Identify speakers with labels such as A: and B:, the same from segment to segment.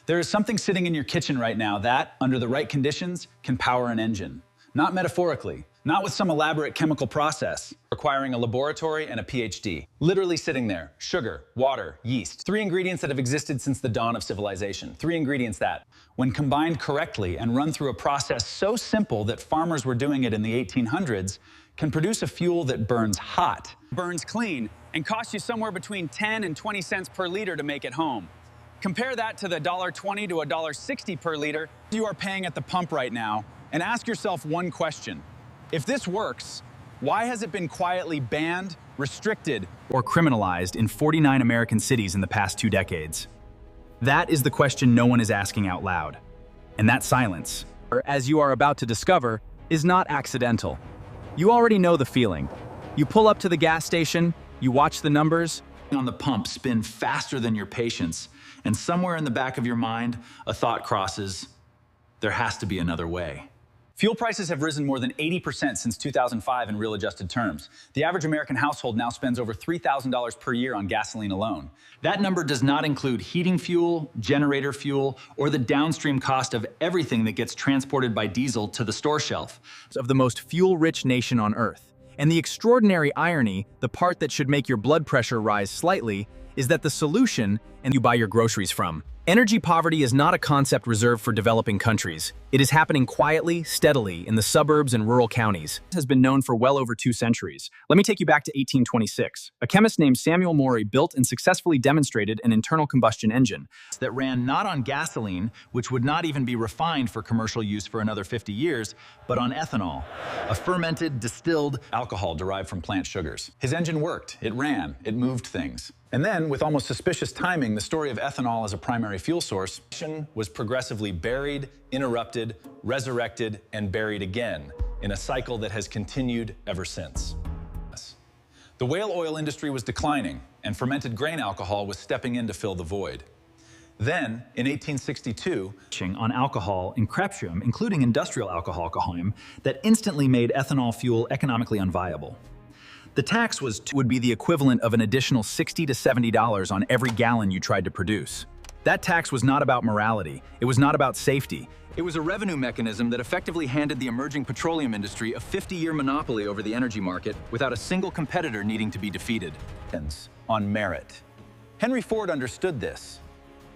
A: There is something sitting in your kitchen right now that, under the right conditions, can power an engine. Not metaphorically, not with some elaborate chemical process, requiring a laboratory and a PhD. Literally sitting there, sugar, water, yeast. 3 ingredients that have existed since the dawn of civilization. 3 ingredients that, when combined correctly and run through a process so simple that farmers were doing it in the 1800s, can produce a fuel that burns hot, burns clean, and costs you somewhere between 10 and 20 cents per liter to make it home. Compare that to the $1.20 to $1.60 per liter you are paying at the pump right now, and ask yourself one question. If this works, why has it been quietly banned, restricted, or criminalized in 49 American cities in the past 2 decades? That is the question no one is asking out loud. And that silence, as you are about to discover, is not accidental. You already know the feeling. You pull up to the gas station, you watch the numbers on the pump spin faster than your patience, and somewhere in the back of your mind, a thought crosses, there has to be another way. Fuel prices have risen more than 80% since 2005 in real adjusted terms. The average American household now spends over $3,000 per year on gasoline alone. That number does not include heating fuel, generator fuel, or the downstream cost of everything that gets transported by diesel to the store shelf of the most fuel-rich nation on Earth. And the extraordinary irony, the part that should make your blood pressure rise slightly, is that the solution, and you buy your groceries from. Energy poverty is not a concept reserved for developing countries. It is happening quietly, steadily, in the suburbs and rural counties. It has been known for well over 2 centuries. Let me take you back to 1826. A chemist named Samuel Morey built and successfully demonstrated an internal combustion engine that ran not on gasoline, which would not even be refined for commercial use for another 50 years, but on ethanol, a fermented, distilled alcohol derived from plant sugars. His engine worked, it ran, it moved things. And then, with almost suspicious timing, the story of ethanol as a primary fuel source was progressively buried, interrupted, resurrected, and buried again in a cycle that has continued ever since. The whale oil industry was declining, and fermented grain alcohol was stepping in to fill the void. Then, in 1862, on alcohol in crepusculum, including industrial alcohol, that instantly made ethanol fuel economically unviable. The tax would be the equivalent of an additional $60 to $70 on every gallon you tried to produce. That tax was not about morality. It was not about safety. It was a revenue mechanism that effectively handed the emerging petroleum industry a 50-year monopoly over the energy market without a single competitor needing to be defeated. On merit. Henry Ford understood this.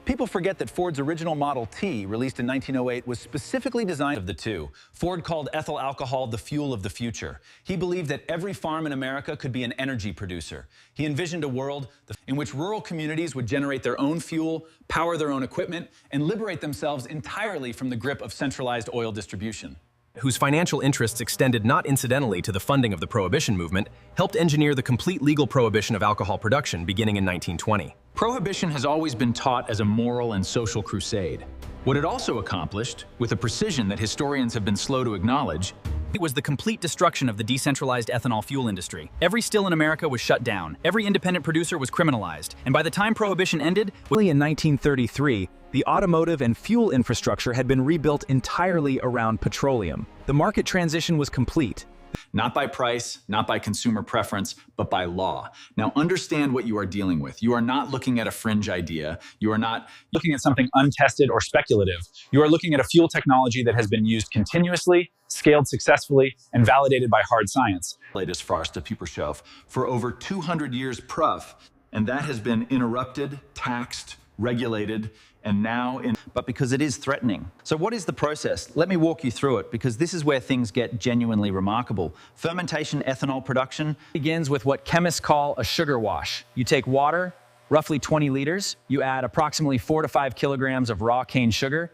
A: People forget that Ford's original Model T, released in 1908, was specifically designed of the two. Ford called ethyl alcohol the fuel of the future. He believed that every farm in America could be an energy producer. He envisioned a world in which rural communities would generate their own fuel, power their own equipment, and liberate themselves entirely from the grip of centralized oil distribution. Whose financial interests extended not incidentally to the funding of the Prohibition movement, helped engineer the complete legal prohibition of alcohol production beginning in 1920. Prohibition has always been taught as a moral and social crusade. What it also accomplished, with a precision that historians have been slow to acknowledge, it was the complete destruction of the decentralized ethanol fuel industry. Every still in America was shut down. Every independent producer was criminalized. And by the time Prohibition ended, in 1933, the automotive and fuel infrastructure had been rebuilt entirely around petroleum. The market transition was complete. Not by price, not by consumer preference, but by law. Now understand what you are dealing with. You are not looking at a fringe idea. You are not looking at something untested or speculative. You are looking at a fuel technology that has been used continuously, scaled successfully, and validated by hard science. Latest farce to Pupershof for over 200 years and that has been interrupted, taxed, regulated, and now but because it is threatening. So what is the process? Let me walk you through it, because this is where things get genuinely remarkable. Fermentation ethanol production begins with what chemists call a sugar wash. You take water, roughly 20 liters, you add approximately 4 to 5 kilograms of raw cane sugar,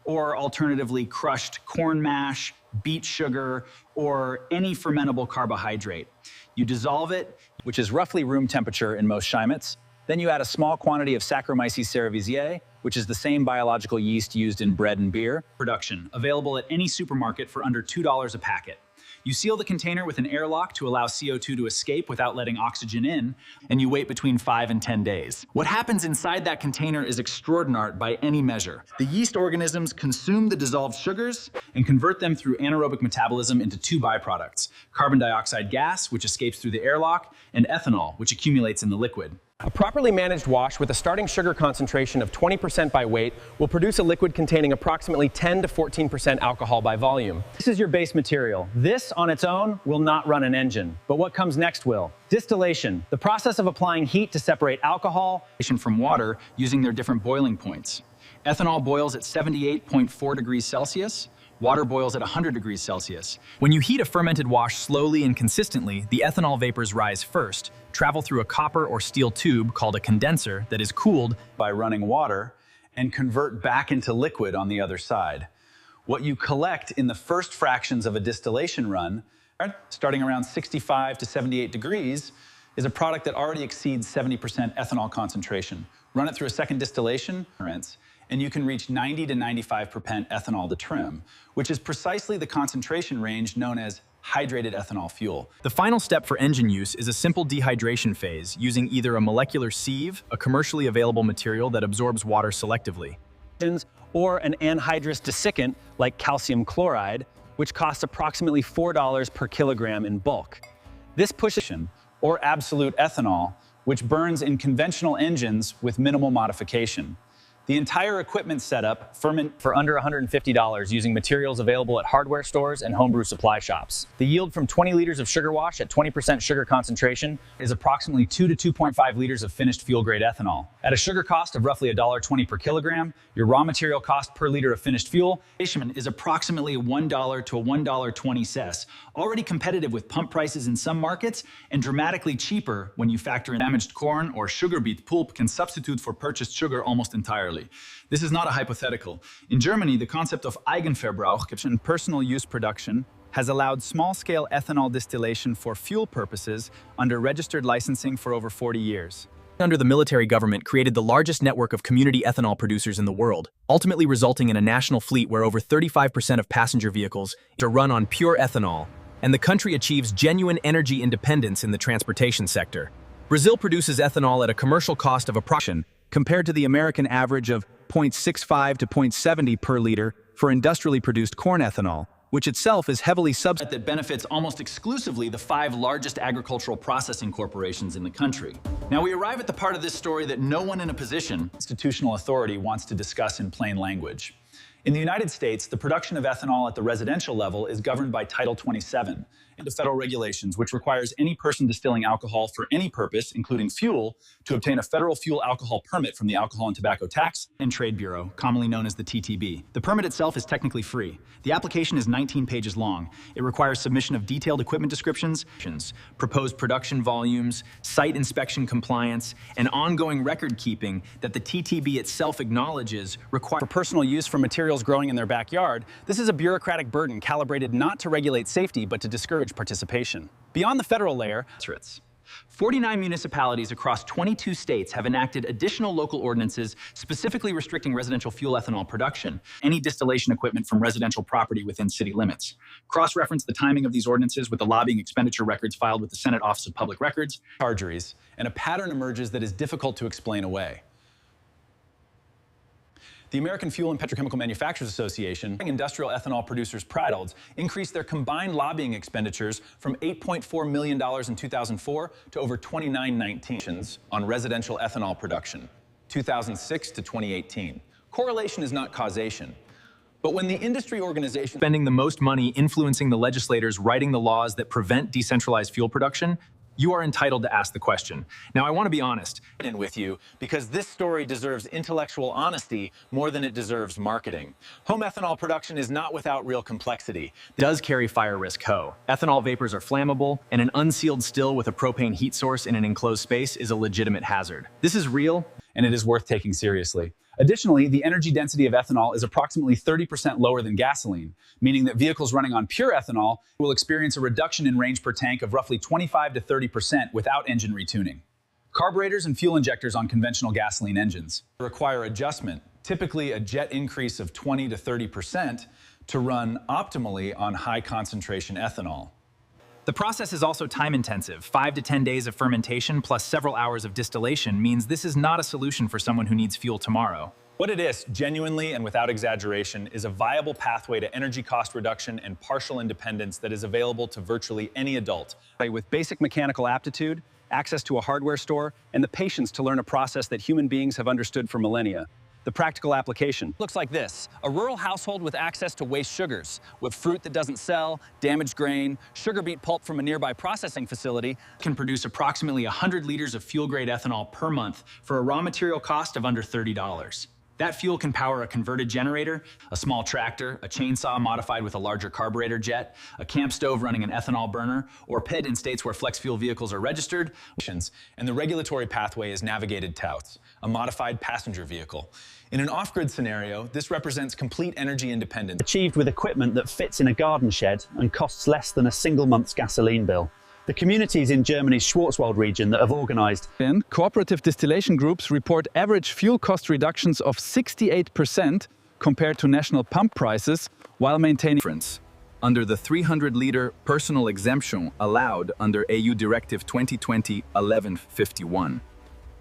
A: or alternatively crushed corn mash, beet sugar, or any fermentable carbohydrate. You dissolve it, which is roughly room temperature in most Chemex. Then you add a small quantity of Saccharomyces cerevisiae, which is the same biological yeast used in bread and beer. Production, available at any supermarket for under $2 a packet. You seal the container with an airlock to allow CO2 to escape without letting oxygen in, and you wait between 5 and 10 days. What happens inside that container is extraordinary by any measure. The yeast organisms consume the dissolved sugars and convert them through anaerobic metabolism into 2 byproducts: carbon dioxide gas, which escapes through the airlock, and ethanol, which accumulates in the liquid.
B: A properly managed wash with a starting sugar concentration of 20% by weight will produce a liquid containing approximately 10 to 14% alcohol by volume.
A: This is your base material. This on its own will not run an engine, but what comes next will. Distillation, the process of applying heat to separate alcohol from water using their different boiling points. Ethanol boils at 78.4 degrees Celsius. Water boils at 100 degrees Celsius. When you heat a fermented wash slowly and consistently, the ethanol vapors rise first, travel through a copper or steel tube called a condenser that is cooled by running water, and convert back into liquid on the other side. What you collect in the first fractions of a distillation run, starting around 65 to 78 degrees, is a product that already exceeds 70% ethanol concentration. Run it through a second distillation, and you can reach 90 to 95% ethanol to trim, which is precisely the concentration range known as hydrated ethanol fuel. The final step for engine use is a simple dehydration phase using either a molecular sieve, a commercially available material that absorbs water selectively, or an anhydrous desiccant like calcium chloride, which costs approximately $4 per kilogram in bulk. This pushes or absolute ethanol, which burns in conventional engines with minimal modification. The entire equipment setup ferment for under $150 using materials available at hardware stores and homebrew supply shops. The yield from 20 liters of sugar wash at 20% sugar concentration is approximately 2 to 2.5 liters of finished fuel-grade ethanol. At a sugar cost of roughly $1.20 per kilogram, your raw material cost per liter of finished fuel is approximately $1 to $1.20, already competitive with pump prices in some markets and dramatically cheaper when you factor in damaged corn or sugar beet pulp can substitute for purchased sugar almost entirely. This is not a hypothetical. In Germany, the concept of Eigenverbrauch, personal use production, has allowed small-scale ethanol distillation for fuel purposes under registered licensing for over 40 years. Under the military government created the largest network of community ethanol producers in the world, ultimately resulting in a national fleet where over 35% of passenger vehicles are run on pure ethanol, and the country achieves genuine energy independence in the transportation sector. Brazil produces ethanol at a commercial cost of approximately compared to the American average of 0.65 to 0.70 per liter for industrially produced corn ethanol, which itself is heavily subsidized that benefits almost exclusively the 5 largest agricultural processing corporations in the country. Now we arrive at the part of this story that no one in a position institutional authority wants to discuss in plain language. In the United States, the production of ethanol at the residential level is governed by Title 27 and the federal regulations, which requires any person distilling alcohol for any purpose, including fuel, to obtain a federal fuel alcohol permit from the Alcohol and Tobacco Tax and Trade Bureau, commonly known as the TTB. The permit itself is technically free. The application is 19 pages long. It requires submission of detailed equipment descriptions, proposed production volumes, site inspection compliance, and ongoing record keeping that the TTB itself acknowledges require for personal use for materials growing in their backyard. This is a bureaucratic burden calibrated not to regulate safety but to discourage participation. Beyond the federal layer, 49 municipalities across 22 states have enacted additional local ordinances specifically restricting residential fuel ethanol production, any distillation equipment from residential property within city limits. Cross-reference the timing of these ordinances with the lobbying expenditure records filed with the Senate Office of Public Records, chargeries, and a pattern emerges that is difficult to explain away. The American Fuel and Petrochemical Manufacturers Association, industrial ethanol producers Pratolds, increased their combined lobbying expenditures from $8.4 million in 2004 to over $29.19 on residential ethanol production, 2006 to 2018. Correlation is not causation. But when the industry organization spending the most money influencing the legislators writing the laws that prevent decentralized fuel production, you are entitled to ask the question. Now, I want to be honest with you because this story deserves intellectual honesty more than it deserves marketing. Home ethanol production is not without real complexity. It does carry fire risk. Ethanol vapors are flammable, and an unsealed still with a propane heat source in an enclosed space is a legitimate hazard. This is real, and it is worth taking seriously. Additionally, the energy density of ethanol is approximately 30% lower than gasoline, meaning that vehicles running on pure ethanol will experience a reduction in range per tank of roughly 25 to 30% without engine retuning. Carburetors and fuel injectors on conventional gasoline engines require adjustment, typically a jet increase of 20 to 30%, to run optimally on high concentration ethanol. The process is also time-intensive. 5 to 10 days of fermentation plus several hours of distillation means this is not a solution for someone who needs fuel tomorrow. What it is, genuinely and without exaggeration, is a viable pathway to energy cost reduction and partial independence that is available to virtually any adult with basic mechanical aptitude access to a hardware store, and the patience to learn a process that human beings have understood for millennia. The practical application looks like this: a rural household with access to waste sugars, with fruit that doesn't sell, damaged grain, sugar beet pulp from a nearby processing facility can produce approximately 100 liters of fuel-grade ethanol per month for a raw material cost of under $30. That fuel can power a converted generator, a small tractor, a chainsaw modified with a larger carburetor jet, a camp stove running an ethanol burner, or PID in states where flex fuel vehicles are registered. And the regulatory pathway is navigated TOUTS, a modified passenger vehicle. In an off-grid scenario, this represents complete energy independence.
C: Achieved with equipment that fits in a garden shed and costs less than a single month's gasoline bill. The communities in Germany's Schwarzwald region that have organized
D: cooperative distillation groups report average fuel cost reductions of 68% compared to national pump prices while maintaining difference under the 300-liter personal exemption allowed under EU Directive 2020-1151.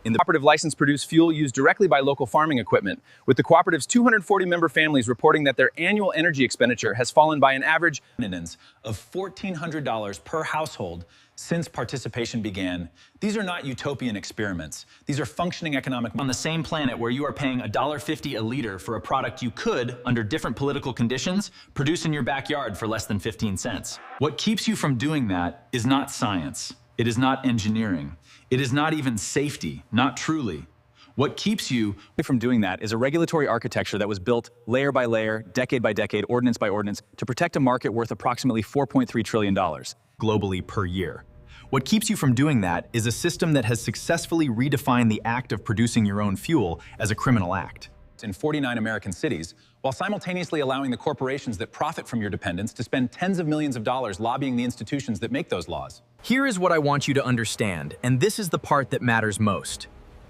B: In the cooperative license produce fuel used directly by local farming equipment, with the cooperative's 240 member families reporting that their annual energy expenditure has fallen by an average
A: of $1,400 per household since participation began. These are not utopian experiments. These are functioning economic on the same planet where you are paying $1.50 a liter for a product you could, under different political conditions, produce in your backyard for less than 15 cents. What keeps you from doing that is not science. It is not engineering. It is not even safety, not truly. What keeps you
B: from doing that is a regulatory architecture that was built layer by layer, decade by decade, ordinance by ordinance, to protect a market worth approximately $4.3 trillion globally per year. What keeps you from doing that is a system that has successfully redefined the act of producing your own fuel as a criminal act.
A: In 49 American cities, while simultaneously allowing the corporations that profit from your dependence to spend tens of millions of dollars lobbying the institutions that make those laws.
E: Here is what I want you to understand, and this is the part that matters most.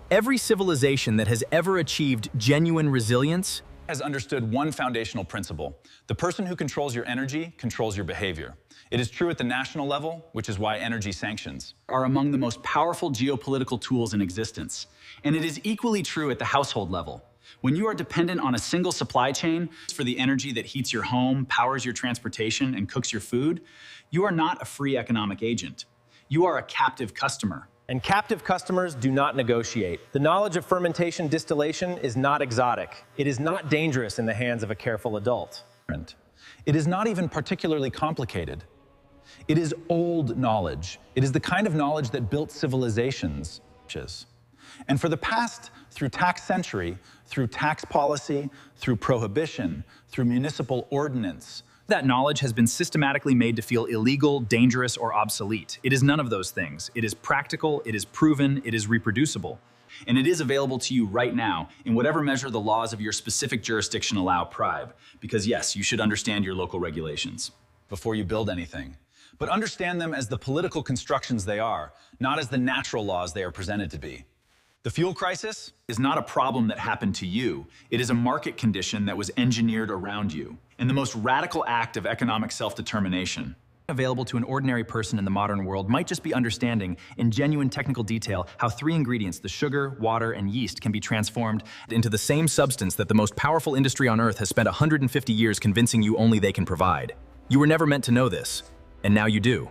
E: Every civilization that has ever achieved genuine resilience
A: has understood one foundational principle. The person who controls your energy controls your behavior. It is true at the national level, which is why energy sanctions are among the most powerful geopolitical tools in existence. And it is equally true at the household level. When you are dependent on a single supply chain for the energy that heats your home, powers your transportation, and cooks your food, you are not a free economic agent. You are a captive customer.
B: And captive customers do not negotiate. The knowledge of fermentation distillation is not exotic. It is not dangerous in the hands of a careful adult.
A: It is not even particularly complicated. It is old knowledge. It is the kind of knowledge that built civilizations. And for the past, through tax century, through tax policy, through prohibition, through municipal ordinance, that knowledge has been systematically made to feel illegal, dangerous, or obsolete. It is none of those things. It is practical, it is proven, it is reproducible. And it is available to you right now in whatever measure the laws of your specific jurisdiction allow prive. Because yes, you should understand your local regulations before you build anything. But understand them as the political constructions they are, not as the natural laws they are presented to be. The fuel crisis is not a problem that happened to you. It is a market condition that was engineered around you. And the most radical act of economic self-determination available to an ordinary person in the modern world might just be understanding in genuine technical detail how three ingredients, the sugar, water, and yeast, can be transformed into the same substance that the most powerful industry on Earth has spent 150 years convincing you only they can provide. You were never meant to know this, and now you do.